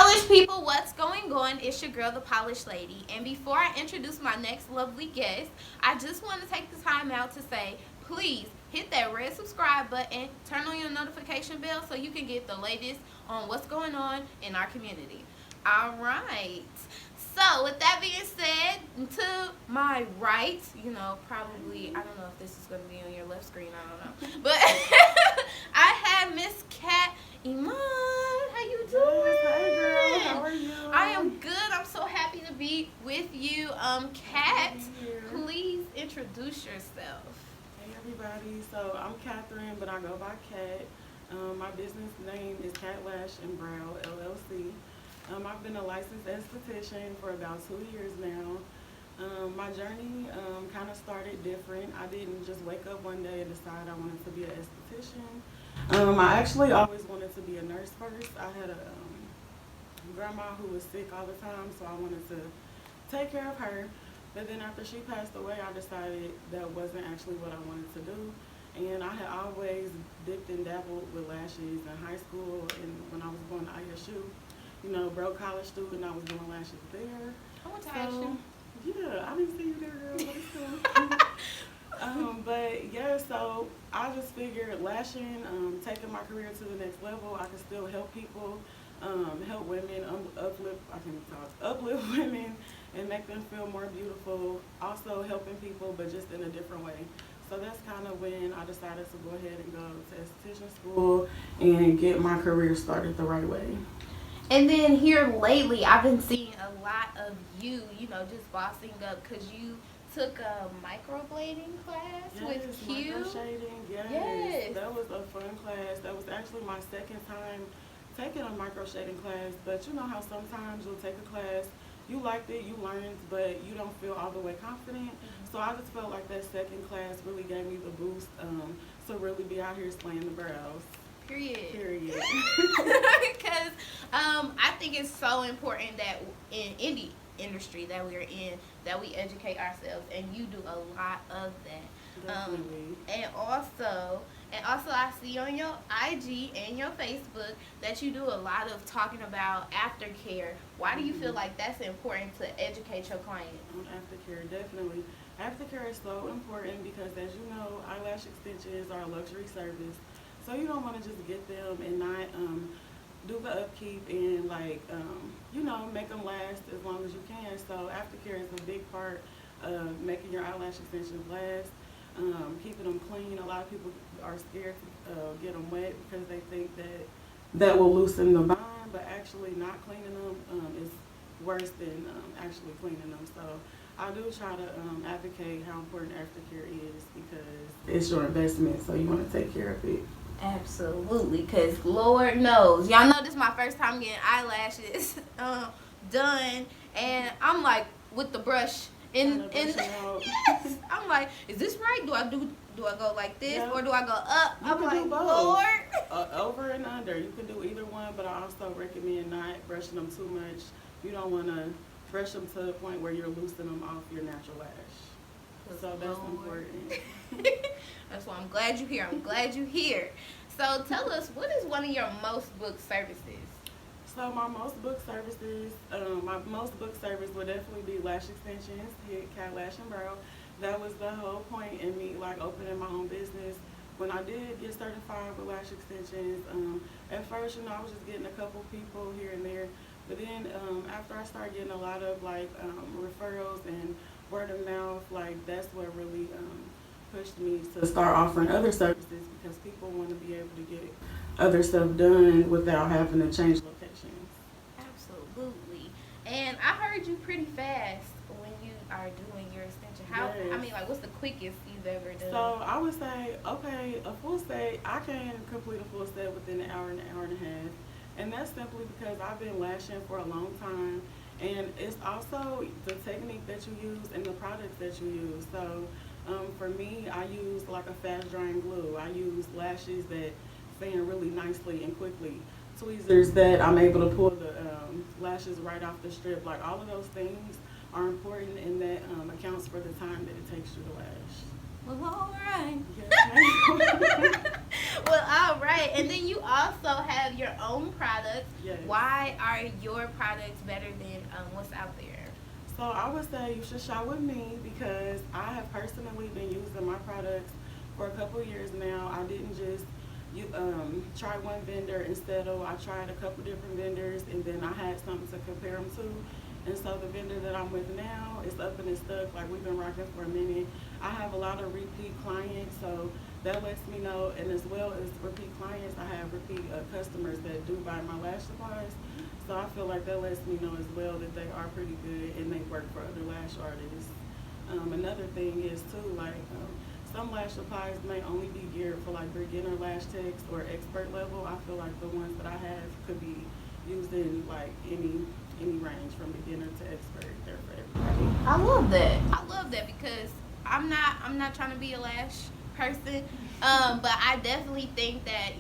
Polished people, what's going on? It's your girl, the Polished Lady. And before I introduce my next lovely guest, I just want to take the time out to say, please hit that red subscribe button, turn on your notification bell so you can get the latest on what's going on in our community. All right. So, with that being said, to my right, probably, I don't know if this is going to be on your left screen, I don't know. But I have Miss Kat Iman. How you doing? Hey girl, how are you? I am good. I'm so happy to be with you. Kat, please introduce yourself. Hey everybody, so I'm Catherine, but I go by Kat. My business name is Cat Lash and Brow LLC. I've been a licensed esthetician for about 2 years now. My journey kind of started different. I didn't just wake up one day and decide I wanted to be an esthetician. I actually always wanted to be a nurse first. I had a grandma who was sick all the time, so I wanted to take care of her. But then after she passed away, I decided that wasn't actually what I wanted to do. And I had always dipped and dabbled with lashes in high school and when I was going to ISU. Broke college student, I was doing lashes there. I went to ISU. Yeah, I didn't see you there, girl, but it's cool. But yeah, so I just figured lashing, taking my career to the next level, I could still help people, help women, uplift women and make them feel more beautiful. Also helping people, but just in a different way. So that's kind of when I decided to go ahead and go to esthetician school and get my career started the right way. And then here lately, I've been seeing a lot of you, just bossing up because you took a microblading class with Q. Microshading, yes. That was a fun class. That was actually my second time taking a microshading class. But you know how sometimes you'll take a class, you liked it, you learned, but you don't feel all the way confident. Mm-hmm. So I just felt like that second class really gave me the boost to really be out here slaying the brows. Period. Because I think it's so important that in any industry that we're in, that we educate ourselves, and you do a lot of that. And also I see on your IG and your Facebook that you do a lot of talking about aftercare. Why do you feel like that's important to educate your clients? On aftercare, definitely. Aftercare is so important because, as you know, eyelash extensions are a luxury service. So you don't want to just get them and not do the upkeep and make them last as long as you can. So aftercare is a big part of making your eyelash extensions last, keeping them clean. A lot of people are scared to get them wet because they think that will loosen the bond, but actually not cleaning them is worse than actually cleaning them. So I do try to advocate how important aftercare is because it's your investment, so you want to take care of it. Absolutely, because Lord knows, y'all know this is my first time getting eyelashes done, and I'm like with the brush and yes, I'm like, is this right? Do I go like this or do I go up? I'm like, Lord. Over and under, you can do either one, but I also recommend not brushing them too much. You don't want to brush them to the point where you're loosening them off your natural lash. So that's important. That's why I'm glad you're here. So tell us, what is one of your most booked services? So my most booked services, would definitely be lash extensions here at Cat Lash and Brow. That was the whole point in me opening my own business. When I did get certified with lash extensions, at first, I was just getting a couple people here and there. But then after I started getting a lot of referrals and word of mouth, that's what really pushed me to start offering other services because people want to be able to get other stuff done without having to change locations. Absolutely. And I heard you pretty fast when you are doing your extension. What's the quickest you've ever done? So I would say, a full set, I can complete a full set within an hour and a half. And that's simply because I've been lashing for a long time. And it's also the technique that you use and the products that you use. So for me, I use a fast drying glue. I use lashes that fan really nicely and quickly. Tweezers that I'm able to pull the lashes right off the strip. All of those things are important, and that accounts for the time that it takes you to lash. Well, all right. Yes, ma'am. Well, all right. And then you also have your own products. Yes. Why are your products better than what's out there? So I would say you should shop with me because I have personally been using my products for a couple years now. I didn't just try one vendor. Instead of I tried a couple different vendors and then I had something to compare them to. And so the vendor that I'm with now is up and it's stuck. Like we've been rocking for a minute. I have a lot of repeat clients, so that lets me know. And as well as repeat clients, I have repeat customers that do buy my lash supplies. So I feel like that lets me know as well that they are pretty good and they work for other lash artists. Another thing is too, like some lash supplies may only be geared for like beginner lash techs or expert level. I feel like the ones that I have could be used in like any range from beginner to expert. They're for everybody. I love that. I love that because I'm not trying to be a lash person, but I definitely think that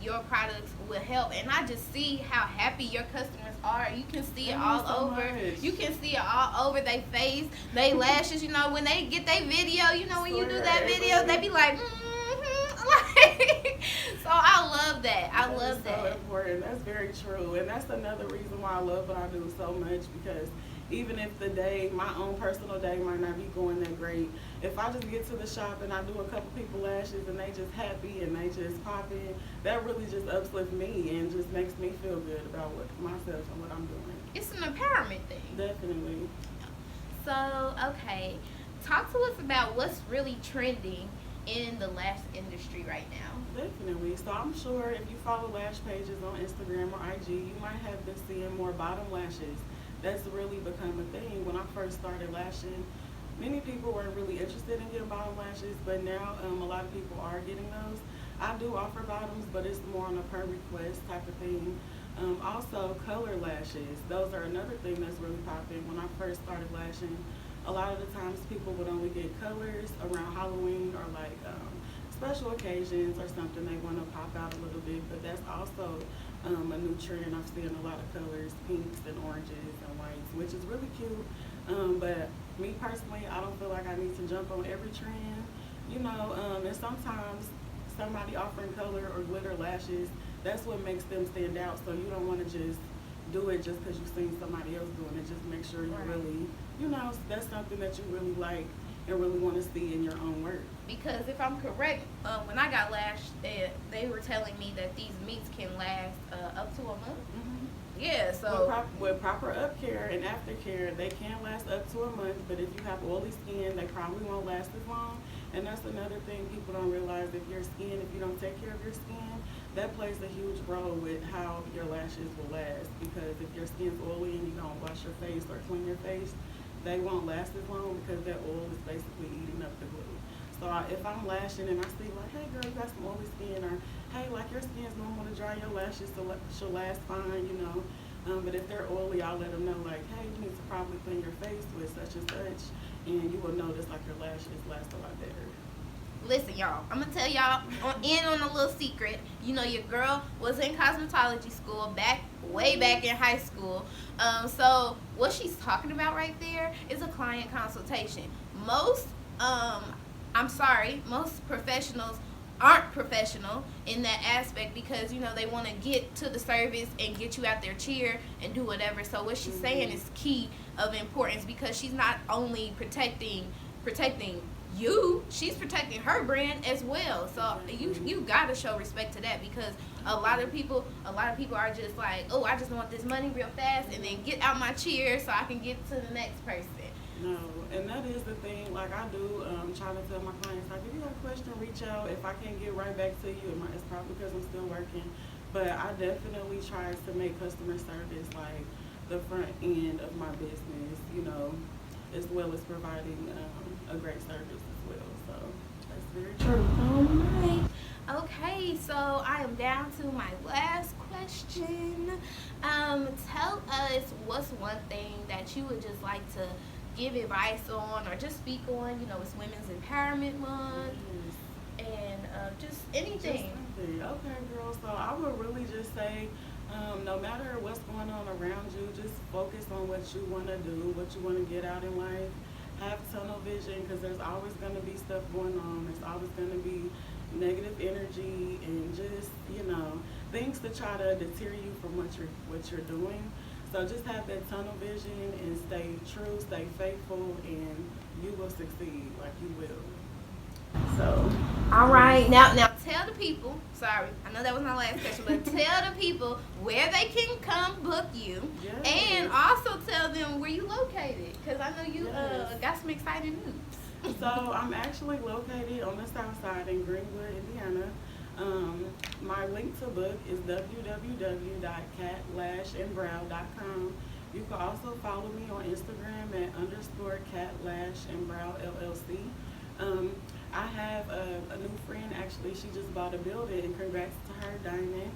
your products will help, and I just see how happy your customers are. You can see it all so over. much. You can see it all over their face, they lashes. When they get their video, when you do that video, they be like, like, so I love that. I love that. So important. That's very true, and that's another reason why I love what I do so much because even if the day, my own personal day might not be going that great, if I just get to the shop and I do a couple people lashes and they just happy and they just popping, that really just uplifts me and just makes me feel good about myself and what I'm doing. It's an empowerment thing. Definitely. So, okay, talk to us about what's really trending in the lash industry right now. Definitely. So I'm sure if you follow lash pages on Instagram or IG, you might have been seeing more bottom lashes. That's really become a thing. When I first started lashing, many people weren't really interested in getting bottom lashes, but now a lot of people are getting those. I do offer bottoms, but it's more on a per request type of thing. Also, color lashes. Those are another thing that's really popping. When I first started lashing, a lot of the times people would only get colors around Halloween or like special occasions or something. They want to pop out a little bit, but that's also a new trend. I've seen a lot of colors, pinks and oranges and whites, which is really cute. But me personally, I don't feel like I need to jump on every trend, and sometimes somebody offering color or glitter lashes, that's what makes them stand out. So you don't want to just do it just because you've seen somebody else doing it. Just make sure you really, that's something that you really like and really want to see in your own work. Because if I'm correct, when I got lashed, they were telling me that these meats can last up to a month. Mm-hmm. Yeah, so with proper upcare and aftercare, they can last up to a month. But if you have oily skin, they probably won't last as long. And that's another thing people don't realize. If you don't take care of your skin, that plays a huge role with how your lashes will last. Because if your skin's oily and you don't wash your face or clean your face, they won't last as long because that oil is basically eating up the glue. So if I'm lashing and I see like, hey girl, you got some oily skin, or hey, like your skin's normal to dry, your lashes she'll last fine, But if they're oily, I'll let them know like, hey, you need to probably clean your face with such and such, and you will notice like your lashes last a lot better. listen, y'all, I'm gonna tell y'all on a little secret. Your girl was in cosmetology school way back in high school. So what she's talking about right there is a client consultation. Most professionals aren't professional in that aspect because they want to get to the service and get you out their chair and do whatever. So what she's saying is key of importance because she's not only protecting you, she's protecting her brand as well. So you gotta show respect to that because a lot of people are just like, oh, I just want this money real fast and then get out my chair so I can get to the next person. No, and that is the thing. Like I do try to tell my clients, like if you have a question, reach out. If I can't get right back to you, it's probably because I'm still working. But I definitely try to make customer service like the front end of my business, as well as providing a great service as well. So that's very true. All right. Okay, so I am down to my last question. Tell us what's one thing that you would just like to give advice on or just speak on. It's Women's Empowerment Month and just anything. Okay, girl. So I would really just say, no matter what's going on around you, just focus on what you want to do, what you want to get out in life. have tunnel vision, because there's always going to be stuff going on. There's always going to be negative energy and just, things to try to deter you from what you're doing. So just have that tunnel vision and stay true, stay faithful, and you will succeed. Like, you will. So. All right, now tell the people. Sorry, I know that was my last question, but tell the people where they can come book you, Yes. and also tell them where you located, because I know you Yes. got some exciting news. So I'm actually located on the south side in Greenwood, Indiana. My link to book is www.catlashandbrow.com. You can also follow me on Instagram at _catlashandbrowllc. I have a new friend, actually. She just bought a building, and congrats to her, Diamond.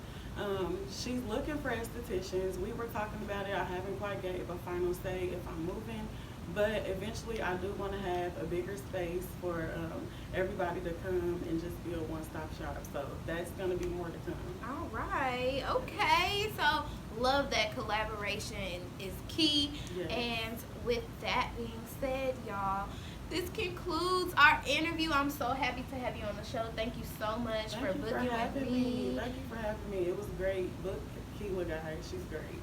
She's looking for estheticians. We were talking about it. I haven't quite gave a final say if I'm moving, but eventually I do want to have a bigger space for everybody to come and just be a one-stop shop. So that's going to be more to come. All right, okay. So love that collaboration is key. Yes. And with that being said, y'all, this concludes our interview. I'm so happy to have you on the show. Thank you so much Thank for you booking for having with me. me. Thank you for having me. It was great. Book Keela, guys. She's great.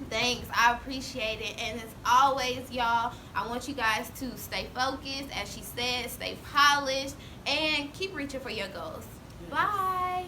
Thanks, I appreciate it. And as always, y'all, I want you guys to stay focused, as she said, stay polished, and keep reaching for your goals. Yes. Bye.